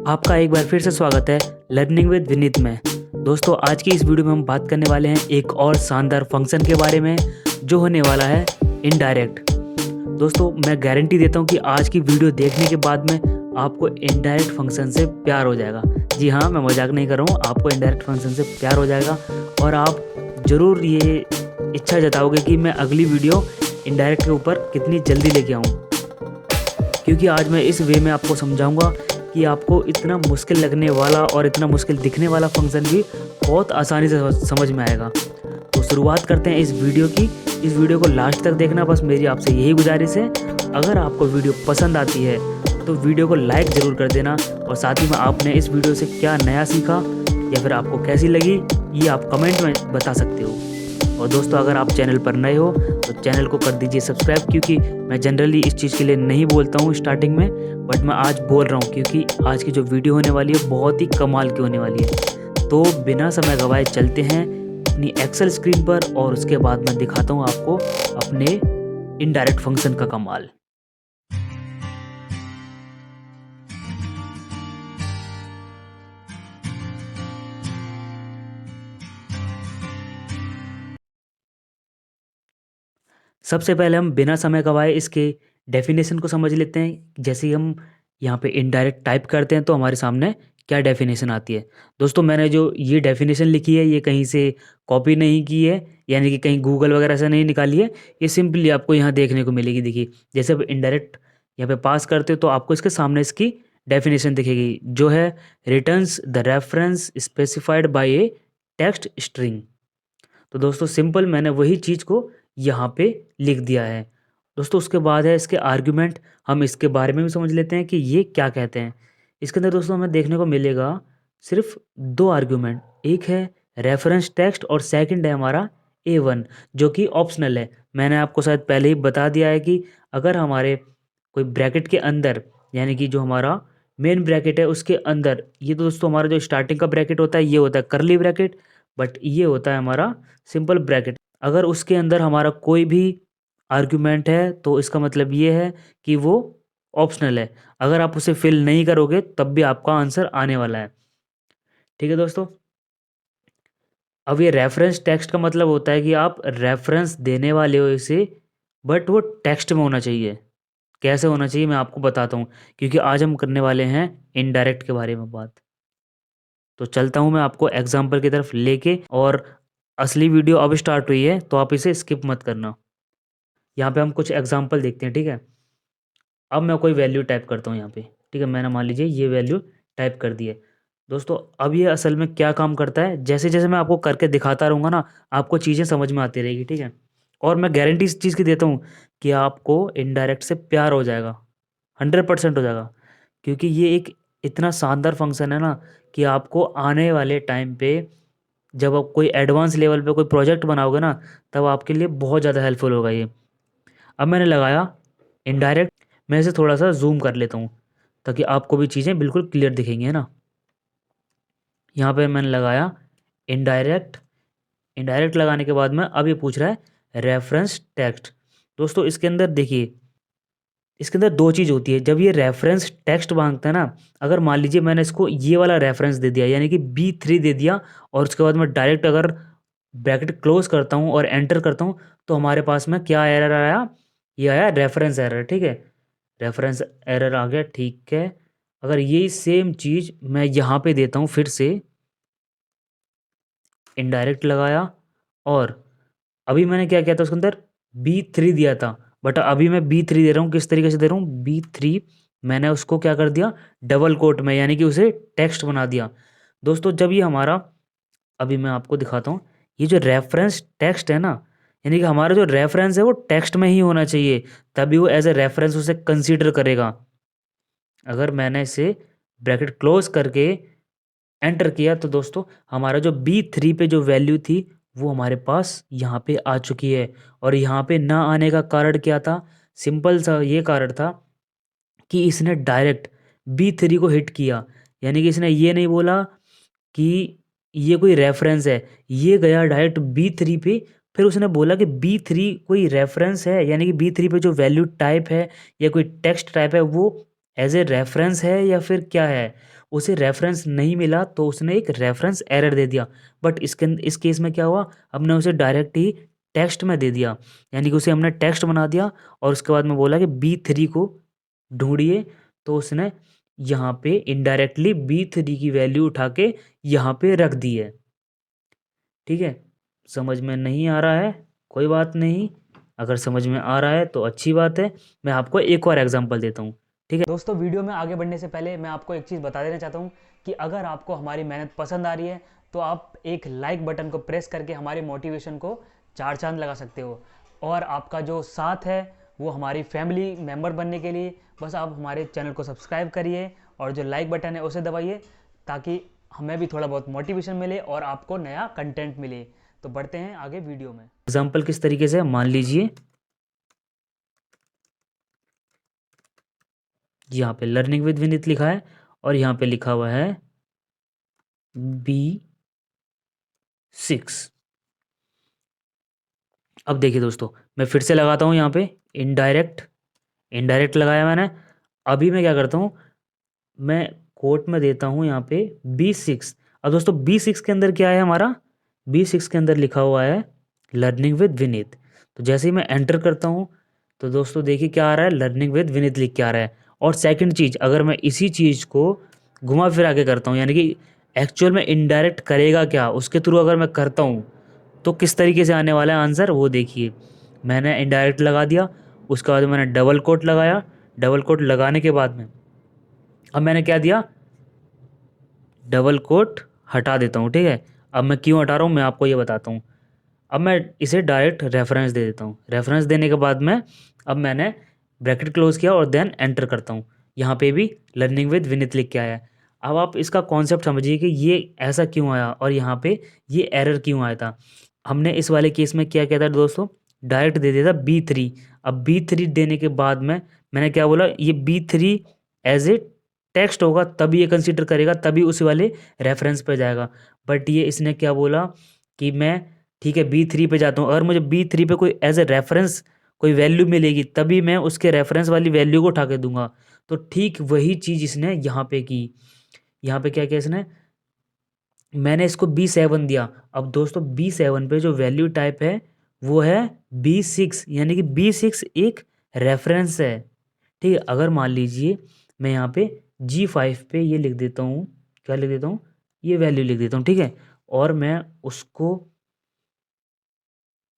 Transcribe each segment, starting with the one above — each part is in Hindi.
आपका एक बार फिर से स्वागत है लर्निंग विद विनीत में। दोस्तों, आज की इस वीडियो में हम बात करने वाले हैं एक और शानदार फंक्शन के बारे में जो होने वाला है इनडायरेक्ट। दोस्तों, मैं गारंटी देता हूं कि आज की वीडियो देखने के बाद में आपको इनडायरेक्ट फंक्शन से प्यार हो जाएगा। जी हाँ, मैं मजाक नहीं कर रहा हूँ, आपको इनडायरेक्ट फंक्शन से प्यार हो जाएगा और आप ज़रूर ये इच्छा जताओगे कि मैं अगली वीडियो इनडायरेक्ट के ऊपर कितनी जल्दी लेके आऊँ, क्योंकि आज मैं इस वे में आपको समझाऊंगा कि आपको इतना मुश्किल लगने वाला और इतना मुश्किल दिखने वाला फंक्शन भी बहुत आसानी से समझ में आएगा। तो शुरुआत करते हैं इस वीडियो की। इस वीडियो को लास्ट तक देखना, बस मेरी आपसे यही गुजारिश है। अगर आपको वीडियो पसंद आती है तो वीडियो को लाइक ज़रूर कर देना और साथ ही में आपने इस वीडियो से क्या नया सीखा या फिर आपको कैसी लगी ये आप कमेंट में बता सकते हो। और दोस्तों, अगर आप चैनल पर नए हो तो चैनल को कर दीजिए सब्सक्राइब, क्योंकि मैं जनरली इस चीज़ के लिए नहीं बोलता हूँ स्टार्टिंग में, बट मैं आज बोल रहा हूँ क्योंकि आज की जो वीडियो होने वाली है बहुत ही कमाल की होने वाली है। तो बिना समय गवाए चलते हैं अपनी एक्सेल स्क्रीन पर और उसके बाद मैं दिखाता हूँ आपको अपने इनडायरेक्ट फंक्शन का कमाल। सबसे पहले हम बिना समय गवाए इसके डेफिनेशन को समझ लेते हैं। जैसे ही हम यहाँ पे इनडायरेक्ट टाइप करते हैं तो हमारे सामने क्या डेफिनेशन आती है। दोस्तों, मैंने जो ये डेफिनेशन लिखी है ये कहीं से कॉपी नहीं की है, यानी कि कहीं गूगल वगैरह से नहीं निकाली है। ये सिंपली आपको यहाँ देखने को मिलेगी। देखिए, जैसे अब इनडायरेक्ट यहाँ पे पास करते हो तो आपको इसके सामने इसकी डेफिनेशन दिखेगी, जो है returns the reference specified by A text string. तो दोस्तों, सिंपल मैंने वही चीज़ को यहाँ पे लिख दिया है। दोस्तों, उसके बाद है इसके आर्गुमेंट। हम इसके बारे में भी समझ लेते हैं कि ये क्या कहते हैं। इसके अंदर दोस्तों हमें देखने को मिलेगा सिर्फ दो आर्गुमेंट, एक है रेफरेंस टेक्स्ट और सेकंड है हमारा A1, जो कि ऑप्शनल है। मैंने आपको शायद पहले ही बता दिया है कि अगर हमारे कोई ब्रैकेट के अंदर, यानी कि जो हमारा मेन ब्रैकेट है उसके अंदर, ये तो दोस्तों हमारा जो स्टार्टिंग का ब्रैकेट होता है ये होता है करली ब्रैकेट, बट ये होता है हमारा सिंपल ब्रैकेट। अगर उसके अंदर हमारा कोई भी आर्ग्यूमेंट है तो इसका मतलब ये है कि वो ऑप्शनल है। अगर आप उसे फिल नहीं करोगे तब भी आपका आंसर आने वाला है। ठीक है दोस्तों। अब ये रेफरेंस टेक्स्ट का मतलब होता है कि आप रेफरेंस देने वाले हो इसे, बट वो टेक्स्ट में होना चाहिए। कैसे होना चाहिए मैं आपको बताता हूँ, क्योंकि आज हम करने वाले हैं इनडायरेक्ट के बारे में बात। तो चलता हूँ मैं आपको एग्जाम्पल की तरफ लेके, और असली वीडियो अब स्टार्ट हुई है तो आप इसे स्किप मत करना। यहाँ पे हम कुछ एग्जाम्पल देखते हैं, ठीक है। अब मैं कोई वैल्यू टाइप करता हूँ यहाँ पे, ठीक है। मैंने मान लीजिए ये वैल्यू टाइप कर दी है। दोस्तों, अब ये असल में क्या काम करता है, जैसे जैसे मैं आपको करके दिखाता रहूँगा ना, आपको चीज़ें समझ में आती रहेगी, ठीक है। और मैं गारंटी इस चीज़ की देता हूँ कि आपको इनडायरेक्ट से प्यार हो जाएगा, 100% हो जाएगा, क्योंकि ये एक इतना शानदार फंक्शन है ना कि आपको आने वाले टाइम पे जब आप कोई एडवांस लेवल पे कोई प्रोजेक्ट बनाओगे ना, तब आपके लिए बहुत ज़्यादा हेल्पफुल होगा ये। अब मैंने लगाया इनडायरेक्ट। मैं इसे थोड़ा सा जूम कर लेता हूँ ताकि आपको भी चीज़ें बिल्कुल क्लियर दिखेंगी, है ना। यहाँ पे मैंने लगाया इनडायरेक्ट। इनडायरेक्ट लगाने के बाद में अब ये पूछ रहा है रेफरेंस टेक्स्ट। दोस्तों, इसके अंदर देखिए, इसके अंदर दो चीज़ होती है। जब ये रेफरेंस टेक्स्ट मांगता है ना, अगर मान लीजिए मैंने इसको ये वाला रेफरेंस दे दिया, यानी कि B3 दे दिया, और उसके बाद मैं डायरेक्ट अगर ब्रैकेट क्लोज करता हूँ और एंटर करता हूँ तो हमारे पास में क्या एरर आया, ये आया रेफरेंस एरर, ठीक है। रेफरेंस एरर आ गया, ठीक है। अगर यही सेम चीज़ मैं यहाँ पे देता हूँ, फिर से इनडायरेक्ट लगाया, और अभी मैंने क्या किया था उसके अंदर B3 दिया था, बट अभी मैं B3 दे रहा हूँ। किस तरीके से दे रहा हूँ, B3 मैंने उसको क्या कर दिया, डबल कोट में, यानी कि उसे टेक्स्ट बना दिया। दोस्तों, जब ये हमारा, अभी मैं आपको दिखाता हूँ, ये जो रेफरेंस टेक्स्ट है ना, यानी कि हमारा जो रेफरेंस है वो टेक्स्ट में ही होना चाहिए, तभी वो एज ए रेफरेंस उसे कंसीडर करेगा। अगर मैंने इसे ब्रैकेट क्लोज करके एंटर किया तो दोस्तों हमारा जो B3 पे जो वैल्यू थी वो हमारे पास यहाँ पे आ चुकी है। और यहाँ पे ना आने का कारण क्या था, सिंपल सा ये कारण था कि इसने डायरेक्ट B3 को हिट किया, यानी कि इसने ये नहीं बोला कि ये कोई रेफरेंस है, ये गया डायरेक्ट B3 पे। फिर उसने बोला कि B3 कोई रेफरेंस है, यानी कि B3 पे जो वैल्यू टाइप है या कोई टेक्स्ट टाइप है वो एज ए रेफरेंस है या फिर क्या है। उसे रेफरेंस नहीं मिला तो उसने एक रेफरेंस एरर दे दिया। बट इस केस में क्या हुआ, हमने उसे डायरेक्ट ही टेक्स्ट में दे दिया, यानी कि उसे हमने टेक्स्ट बना दिया और उसके बाद में बोला कि B3 को ढूंढिए, तो उसने यहाँ पे इनडायरेक्टली B3 की वैल्यू उठा के यहाँ पे रख दी है। ठीक है, समझ में नहीं आ रहा है कोई बात नहीं, अगर समझ में आ रहा है तो अच्छी बात है। मैं आपको एक और एग्जांपल देता हूँ। ठीक है दोस्तों, वीडियो में आगे बढ़ने से पहले मैं आपको एक चीज़ बता देना चाहता हूँ कि अगर आपको हमारी मेहनत पसंद आ रही है तो आप एक लाइक बटन को प्रेस करके हमारे मोटिवेशन को चार चांद लगा सकते हो। और आपका जो साथ है वो हमारी फैमिली मेम्बर बनने के लिए बस आप हमारे चैनल को सब्सक्राइब करिए और जो लाइक बटन है उसे दबाइए, ताकि हमें भी थोड़ा बहुत मोटिवेशन मिले और आपको नया कंटेंट मिले। तो बढ़ते हैं आगे वीडियो में। एग्जाम्पल किस तरीके से, मान लीजिए यहाँ पे लर्निंग विद विनीत लिखा है और यहाँ पे लिखा हुआ है B6। अब देखिए दोस्तों, मैं फिर से लगाता हूँ यहाँ पे इनडायरेक्ट लगाया मैंने। अभी मैं क्या करता हूँ, मैं कोट में देता हूँ यहाँ पे B6। अब दोस्तों B6 के अंदर क्या है हमारा, B6 के अंदर लिखा हुआ है लर्निंग विद विनीत। तो जैसे ही मैं एंटर करता हूँ तो दोस्तों देखिए क्या आ रहा है, लर्निंग विद विनीत लिख के आ रहा है। और सेकंड चीज़, अगर मैं इसी चीज़ को घुमा फिरा के करता हूँ, यानी कि एक्चुअल में इनडायरेक्ट करेगा क्या उसके थ्रू अगर मैं करता हूँ तो किस तरीके से आने वाला है आंसर, वो देखिए। मैंने इनडायरेक्ट लगा दिया, उसके बाद मैंने डबल कोट लगाया, डबल कोट लगाने के बाद में अब मैंने क्या दिया, डबल कोट हटा देता हूँ। ठीक है, अब मैं क्यों हटा रहा हूँ मैं आपको ये बताता हूँ। अब मैं इसे डायरेक्ट रेफरेंस दे देता हूँ। रेफरेंस देने के बाद में अब मैंने ब्रैकेट क्लोज किया और देन एंटर करता हूँ। यहाँ पे भी लर्निंग विद विनीत लिख के आया है। अब आप इसका कॉन्सेप्ट समझिए कि ये ऐसा क्यों आया और यहाँ पे ये एरर क्यों आया था। हमने इस वाले केस में क्या किया था दोस्तों, डायरेक्ट दे दिया था B3। अब B3 देने के बाद में मैंने क्या बोला, ये B3 एज ए टेक्स्ट होगा तभी ये कंसीडर करेगा, तभी उस वाले रेफरेंस पे जाएगा। बट ये इसने क्या बोला कि मैं ठीक है B3 पे जाता हूँ, अगर मुझे B3 पे कोई एज ए रेफरेंस कोई वैल्यू मिलेगी तभी मैं उसके रेफरेंस वाली वैल्यू को उठा के दूंगा। तो ठीक वही चीज़ इसने यहाँ पे की। यहाँ पे क्या किया इसने, मैंने इसको B7 दिया। अब दोस्तों B7 पे जो वैल्यू टाइप है वो है B6, यानी कि B6 एक रेफरेंस है। ठीक है, अगर मान लीजिए मैं यहाँ पे G5 पे ये लिख देता हूँ, क्या लिख देता हूँ, ये वैल्यू लिख देता हूँ। ठीक है, और मैं उसको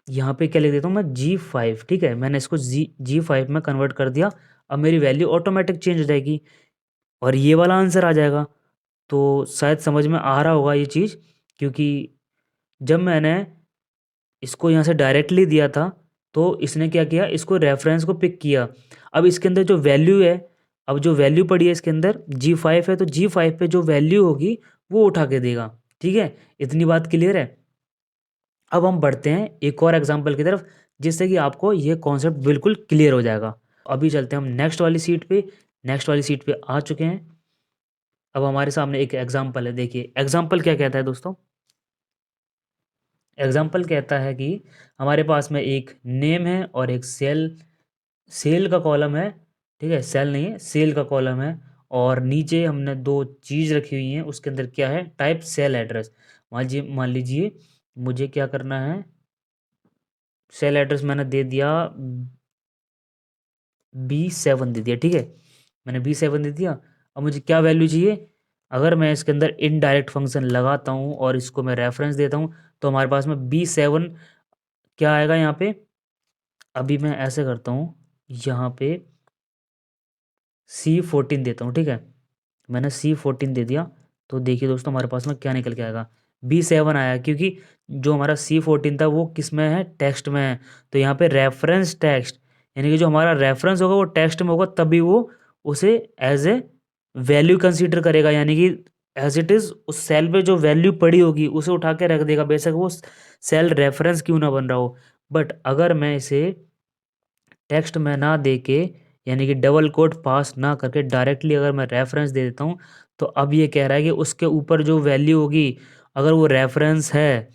यहाँ पे क्या लिख देता हूँ मैं G5। ठीक है, मैंने इसको G5 में कन्वर्ट कर दिया। अब मेरी वैल्यू ऑटोमेटिक चेंज हो जाएगी और ये वाला आंसर आ जाएगा। तो शायद समझ में आ रहा होगा ये चीज़, क्योंकि जब मैंने इसको यहाँ से डायरेक्टली दिया था तो इसने क्या किया, इसको रेफरेंस को पिक किया। अब इसके अंदर जो वैल्यू है, अब जो वैल्यू पड़ी है इसके अंदर G5 है, तो G5 पे जो वैल्यू होगी वो उठा के देगा। ठीक है, इतनी बात क्लियर है। अब हम बढ़ते हैं एक और एग्जांपल की तरफ, जिससे कि आपको ये कॉन्सेप्ट बिल्कुल क्लियर हो जाएगा। अभी चलते हैं हम नेक्स्ट वाली सीट पे। नेक्स्ट वाली सीट पे आ चुके हैं। अब हमारे सामने एक एग्जांपल है। देखिए एग्जांपल क्या कहता है दोस्तों, एग्जांपल कहता है कि हमारे पास में एक नेम है और एक सेल का कॉलम है। ठीक है, सेल नहीं है, सेल का कॉलम है। और नीचे हमने दो चीज़ रखी हुई हैं, उसके अंदर क्या है, टाइप सेल एड्रेस। मान लीजिए मुझे क्या करना है, सेल एड्रेस मैंने दे दिया B7 दे दिया। ठीक है, मैंने B7 दे दिया। अब मुझे क्या वैल्यू चाहिए, अगर मैं इसके अंदर इनडायरेक्ट फंक्शन लगाता हूँ और इसको मैं रेफरेंस देता हूँ तो हमारे पास में B7 क्या आएगा यहाँ पे। अभी मैं ऐसे करता हूँ, यहाँ पे C14 देता हूँ। ठीक है, मैंने C14 दे दिया। तो देखिए दोस्तों हमारे पास में क्या निकल के आएगा, B7 आया, क्योंकि जो हमारा C14 था वो किस में है, टेक्स्ट में है। तो यहाँ पे रेफरेंस टेक्स्ट, यानी कि जो हमारा रेफरेंस होगा वो टेक्स्ट में होगा, तभी वो उसे एज ए वैल्यू कंसीडर करेगा, यानी कि एज इट इज़ उस सेल पे जो वैल्यू पड़ी होगी उसे उठा के रख देगा, बेशक वो सेल रेफरेंस क्यों ना बन रहा हो। बट अगर मैं इसे टेक्स्ट में ना दे के, यानी कि डबल कोट पास ना करके डायरेक्टली अगर मैं रेफरेंस दे देता हूँ, तो अब ये कह रहा है कि उसके ऊपर जो वैल्यू होगी अगर वो रेफरेंस है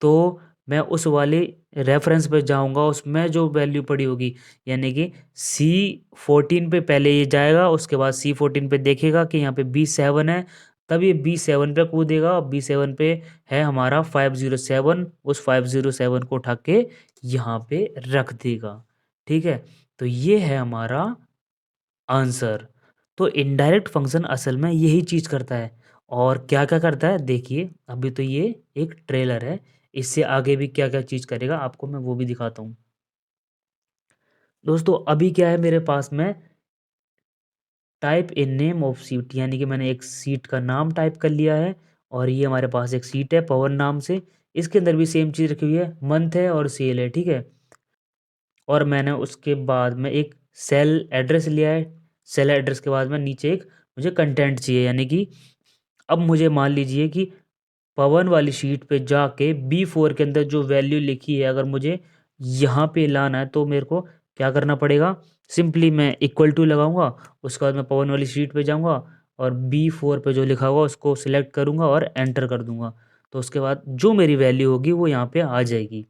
तो मैं उस वाले रेफरेंस पे जाऊंगा, उसमें जो वैल्यू पड़ी होगी, यानी कि C14 पे पहले ये जाएगा, उसके बाद C14 पे देखेगा कि यहाँ पे B7 है, तब ये B7 पे कूदेगा। और B7 पे है हमारा 507, उस 507 को उठा के यहाँ पे रख देगा। ठीक है, तो ये है हमारा आंसर। तो इनडायरेक्ट फंक्शन असल में यही चीज़ करता है। और क्या क्या करता है देखिए, अभी तो ये एक ट्रेलर है, इससे आगे भी क्या क्या चीज़ करेगा आपको मैं वो भी दिखाता हूँ। दोस्तों अभी क्या है मेरे पास में, type in name of seat, यानी कि मैंने एक सीट का नाम टाइप कर लिया है। और ये हमारे पास एक सीट है पवन नाम से, इसके अंदर भी सेम चीज़ रखी हुई है, मंथ है और सेल है। ठीक है, और मैंने उसके बाद में एक सेल एड्रेस लिया है। सेल एड्रेस के बाद में नीचे एक मुझे कंटेंट चाहिए, यानी कि अब मुझे मान लीजिए कि पवन वाली शीट पे जाके B4 के अंदर जो वैल्यू लिखी है अगर मुझे यहाँ पे लाना है, तो मेरे को क्या करना पड़ेगा, सिंपली मैं इक्वल टू लगाऊंगा, उसके बाद मैं पवन वाली शीट पे जाऊंगा और B4 पे जो लिखा होगा उसको सिलेक्ट करूंगा और एंटर कर दूंगा। तो उसके बाद जो मेरी वैल्यू होगी वो यहाँ पे आ जाएगी।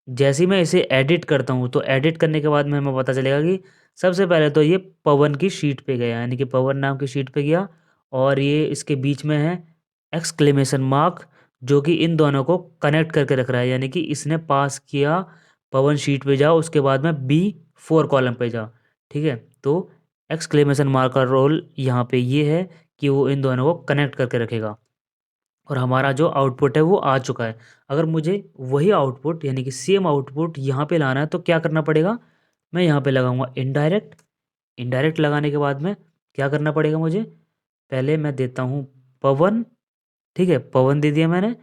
जैसे ही मैं इसे एडिट करता हूँ, तो एडिट करने के बाद में हमें पता चलेगा कि सबसे पहले तो ये पवन की शीट पे गया, यानी कि पवन नाम की शीट पे गया, और ये इसके बीच में है एक्सक्लेमेशन मार्क, जो कि इन दोनों को कनेक्ट करके रख रहा है, यानी कि इसने पास किया पवन शीट पे जाओ, उसके बाद में B4 कॉलम पे जाओ। ठीक है, तो एक्सक्लेमेशन मार्क का रोल यहाँ पे ये है कि वो इन दोनों को कनेक्ट करके रखेगा। और हमारा जो आउटपुट है वो आ चुका है। अगर मुझे वही आउटपुट, यानी कि सेम आउटपुट यहाँ पे लाना है, तो क्या करना पड़ेगा, मैं यहाँ पे लगाऊंगा इनडायरेक्ट। इनडायरेक्ट लगाने के बाद में क्या करना पड़ेगा मुझे, पहले मैं देता हूँ पवन। ठीक है, पवन दे दिया मैंने।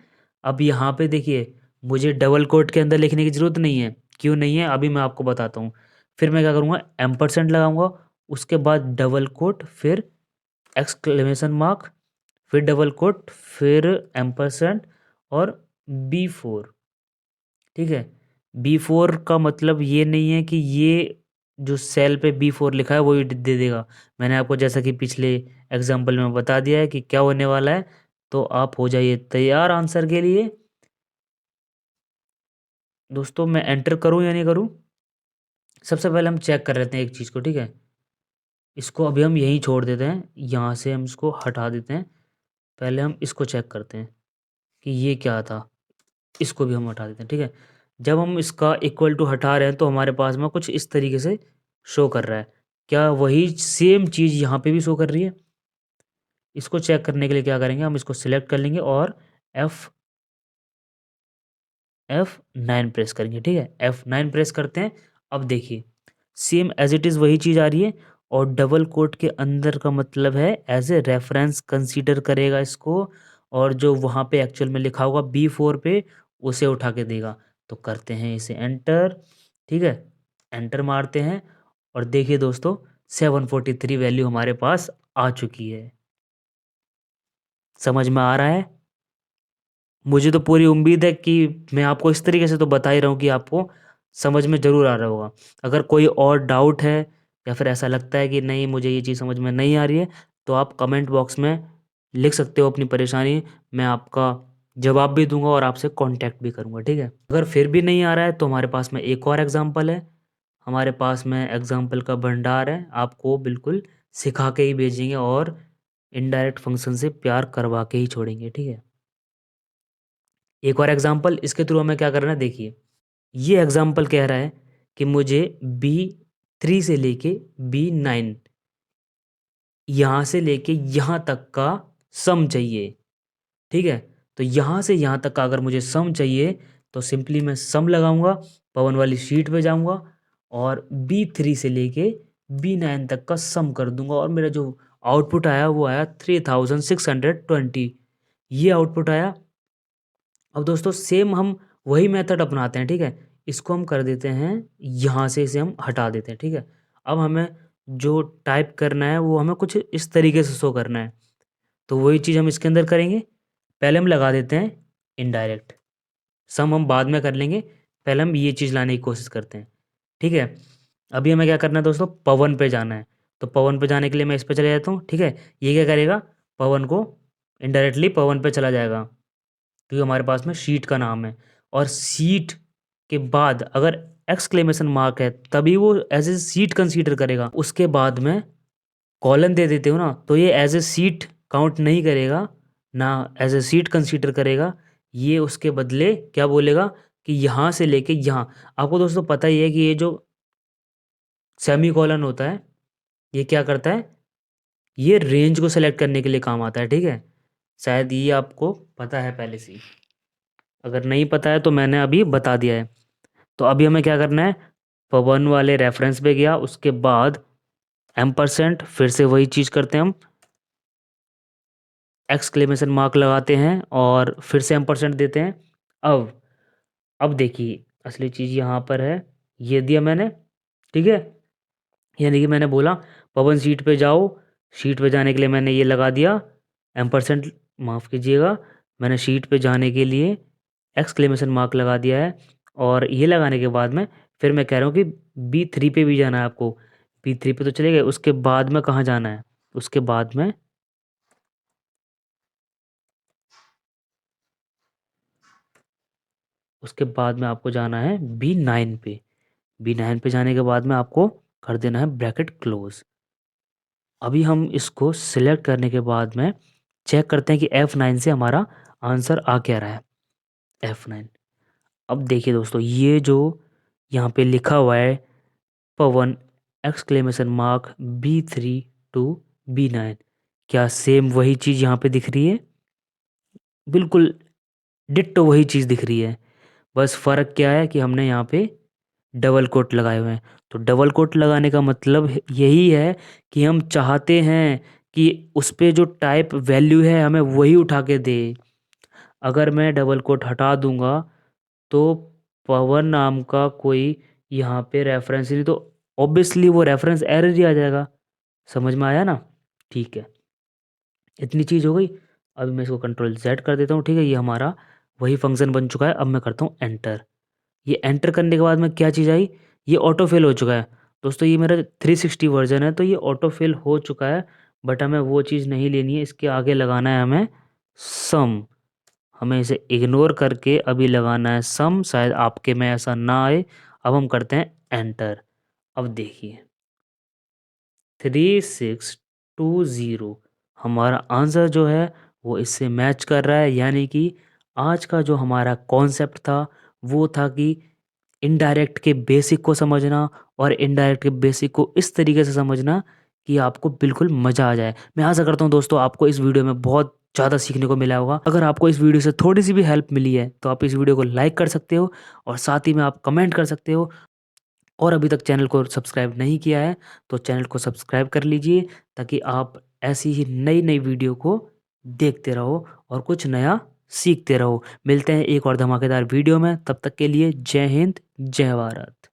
अब यहाँ पे देखिए, मुझे डबल कोट के अंदर लिखने की ज़रूरत नहीं है। क्यों नहीं है अभी मैं आपको बताता हूँ। फिर मैं क्या करूँगा, एम्परसेंड लगाऊंगा, उसके बाद डबल कोट, फिर एक्सक्लेमेशन मार्क, फिर डबल कोट, फिर एम्परसेंड और B4। ठीक है, B4 का मतलब ये नहीं है कि ये जो सेल पे B4 लिखा है वो ही दे देगा। मैंने आपको जैसा कि पिछले एग्जाम्पल में बता दिया है कि क्या होने वाला है। तो आप हो जाइए तैयार आंसर के लिए। दोस्तों मैं एंटर करूं या नहीं करूं, सबसे पहले हम चेक कर लेते हैं एक चीज़ को। ठीक है, इसको अभी हम यहीं छोड़ देते हैं, यहाँ से हम इसको हटा देते हैं। पहले हम इसको चेक करते हैं कि ये क्या था, इसको भी हम हटा देते हैं। ठीक है, जब हम इसका इक्वल टू हटा रहे हैं तो हमारे पास में कुछ इस तरीके से शो कर रहा है। क्या वही सेम चीज़ यहाँ पे भी शो कर रही है? इसको चेक करने के लिए क्या करेंगे, हम इसको सिलेक्ट कर लेंगे और एफ F9 प्रेस करेंगे। ठीक है, F9 प्रेस करते हैं। अब देखिए सेम एज इट इज़ वही चीज़ आ रही है, और डबल कोट के अंदर का मतलब है एज ए रेफरेंस कंसीडर करेगा इसको, और जो वहाँ पे एक्चुअल में लिखा होगा B4 पे उसे उठा के देगा। तो करते हैं इसे एंटर। ठीक है, एंटर मारते हैं, और देखिए दोस्तों 743 वैल्यू हमारे पास आ चुकी है। समझ में आ रहा है? मुझे तो पूरी उम्मीद है कि मैं आपको इस तरीके से तो बता ही रहा हूँ कि आपको समझ में ज़रूर आ रहा होगा। अगर कोई और डाउट है या फिर ऐसा लगता है कि नहीं मुझे ये चीज़ समझ में नहीं आ रही है, तो आप कमेंट बॉक्स में लिख सकते हो अपनी परेशानी। मैं आपका जवाब भी दूंगा और आपसे कांटेक्ट भी करूंगा। ठीक है, अगर फिर भी नहीं आ रहा है तो हमारे पास में एक और एग्जांपल है। हमारे पास में एग्जांपल का भंडार है, आपको बिल्कुल सिखा के ही भेजेंगे और इनडायरेक्ट फंक्शन से प्यार करवा के ही छोड़ेंगे। ठीक है, एक और एग्जांपल, इसके थ्रू हमें क्या करना है देखिए। ये एग्जांपल कह रहा है कि मुझे B3 से लेके B9, यहाँ से लेके यहाँ तक का सम चाहिए। ठीक है, तो यहाँ से यहाँ तक का अगर मुझे सम चाहिए, तो सिंपली मैं सम लगाऊंगा, पवन वाली शीट पे जाऊंगा और B3 से लेके B9 तक का सम कर दूंगा, और मेरा जो आउटपुट आया वो आया 3620। ये आउटपुट आया। अब दोस्तों सेम हम वही मेथड अपनाते हैं। ठीक है, इसको हम कर देते हैं, यहाँ से इसे हम हटा देते हैं। ठीक है, अब हमें जो टाइप करना है वो हमें कुछ इस तरीके से शो करना है, तो वही चीज़ हम इसके अंदर करेंगे। पहले हम लगा देते हैं इनडायरेक्ट, सम हम बाद में कर लेंगे, पहले हम ये चीज़ लाने की कोशिश करते हैं। ठीक है, अभी हमें क्या करना है दोस्तों, पवन पे जाना है। तो पवन पे जाने के लिए मैं इस पे चले जाता हूँ। ठीक है, ये क्या करेगा, पवन को इनडायरेक्टली पवन पे चला जाएगा, क्योंकि हमारे पास में शीट का नाम है। और सीट के बाद अगर एक्सक्लेमेशन मार्क है तभी वो एज ए सीट कंसीडर करेगा। उसके बाद में कॉलन दे देते हो ना तो ये एज ए सीट काउंट नहीं करेगा, ना एज ए सीट कंसीडर करेगा। ये उसके बदले क्या बोलेगा कि यहाँ से लेके यहाँ। आपको दोस्तों पता ही है कि ये जो सेमी कॉलन होता है ये क्या करता है, ये रेंज को सेलेक्ट करने के लिए काम आता है, ठीक है। शायद ये आपको पता है पहले से ही, अगर नहीं पता है तो मैंने अभी बता दिया है। तो अभी हमें क्या करना है, पवन वाले रेफरेंस पे गया, उसके बाद M%, फिर से वही चीज़ करते हैं हम, एक्सक्लेमेशन मार्क लगाते हैं और फिर से M% देते हैं। अब देखिए असली चीज़ यहाँ पर है, ये दिया मैंने, ठीक है। यानी कि मैंने बोला पवन सीट पे जाओ, शीट पे जाने के लिए मैंने ये लगा दिया M%, माफ़ कीजिएगा, मैंने शीट पे जाने के लिए एक्सक्लेमेशन मार्क लगा दिया है। और ये लगाने के बाद में फिर मैं कह रहा हूँ कि B3 पे भी जाना है आपको। B3 पे तो चले गए, उसके बाद में कहाँ जाना है, उसके बाद में आपको जाना है B9 पे। B9 पे जाने के बाद में आपको कर देना है ब्रैकेट क्लोज। अभी हम इसको सिलेक्ट करने के बाद में चेक करते हैं कि F9 से हमारा आंसर आ क्या रहा है, F9। अब देखिए दोस्तों, ये जो यहाँ पे लिखा हुआ है पवन exclamation mark B3 to B9, क्या सेम वही चीज़ यहाँ पे दिख रही है? बिल्कुल डिट्टो वही चीज़ दिख रही है। बस फ़र्क क्या है कि हमने यहाँ पे डबल कोट लगाए हुए हैं। तो डबल कोट लगाने का मतलब यही है कि हम चाहते हैं कि उस पे जो टाइप वैल्यू है हमें वही उठा के दे। अगर मैं डबल कोट हटा दूंगा तो पवन नाम का कोई यहाँ पे रेफरेंस नहीं, तो ऑब्वियसली वो रेफरेंस एरर ही आ जाएगा। समझ में आया ना? ठीक है, इतनी चीज़ हो गई। अभी मैं इसको कंट्रोल Z कर देता हूँ, ठीक है। ये हमारा वही फंक्शन बन चुका है। अब मैं करता हूँ एंटर। ये एंटर करने के बाद में क्या चीज़ आई, ये ऑटो फिल हो चुका है। दोस्तों ये मेरा 360 वर्जन है तो ये ऑटो फिल हो चुका है, बट हमें वो चीज़ नहीं लेनी है। इसके आगे लगाना है हमें सम। हमें इसे इग्नोर करके अभी लगाना है सम, शायद आपके में ऐसा ना आए। अब हम करते हैं एंटर। अब देखिए 3620 हमारा आंसर जो है वो इससे मैच कर रहा है। यानी कि आज का जो हमारा कॉन्सेप्ट था वो था कि इनडायरेक्ट के बेसिक को समझना, और इनडायरेक्ट के बेसिक को इस तरीके से समझना कि आपको बिल्कुल मज़ा आ जाए। मैं आशा करता हूँ दोस्तों आपको इस वीडियो में बहुत ज़्यादा सीखने को मिला होगा। अगर आपको इस वीडियो से थोड़ी सी भी हेल्प मिली है तो आप इस वीडियो को लाइक कर सकते हो, और साथ ही में आप कमेंट कर सकते हो। और अभी तक चैनल को सब्सक्राइब नहीं किया है तो चैनल को सब्सक्राइब कर लीजिए, ताकि आप ऐसी ही नई नई वीडियो को देखते रहो और कुछ नया सीखते रहो। मिलते हैं एक और धमाकेदार वीडियो में, तब तक के लिए जय हिंद, जय भारत।